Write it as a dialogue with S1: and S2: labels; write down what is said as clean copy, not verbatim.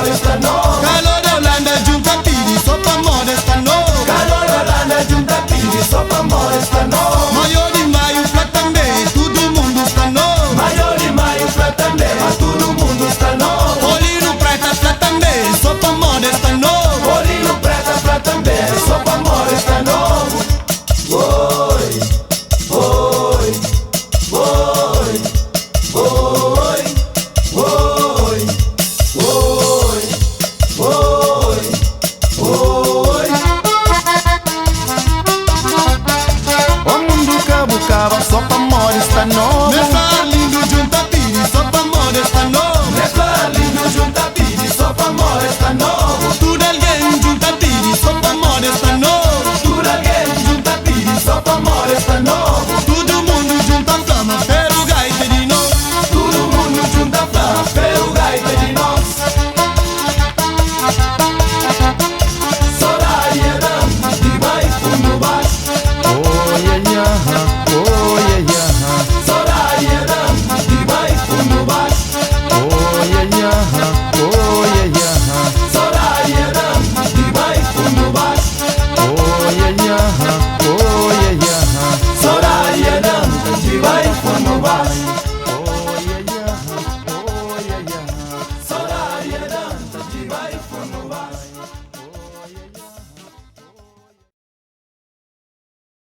S1: amore sta no.
S2: Calore Olanda giunta a piedi, sopra amore sta no.
S1: Calore Olanda giunta a piedi, sopra amore sta no.
S2: Maio di maio, flatambé, todo mundo sta no.
S1: Maio di maio, flatambé, ma todo mundo sta no.
S2: Olino preta, flatambé, sopra amore sta no.
S1: Olino preta, flatambé, sopra amore sta no. Oi, oi, oi, oi, oi, oi, oi, oi.
S3: O mundo cabucava, só pra amore sta no.
S2: Me fa lindo giunta a piedi, sopra amore sta no.
S1: Me fa lindo giunta a piedi, sopra amore sta no.
S2: Tu del game giunta a piedi, sopra amore sta no.
S1: Tu da game giunta a piedi, sopra amore sta no.
S2: Todo mundo giunta a flama, per o gaite di no.
S1: Todo mundo giunta a flama, per o gaita di nós.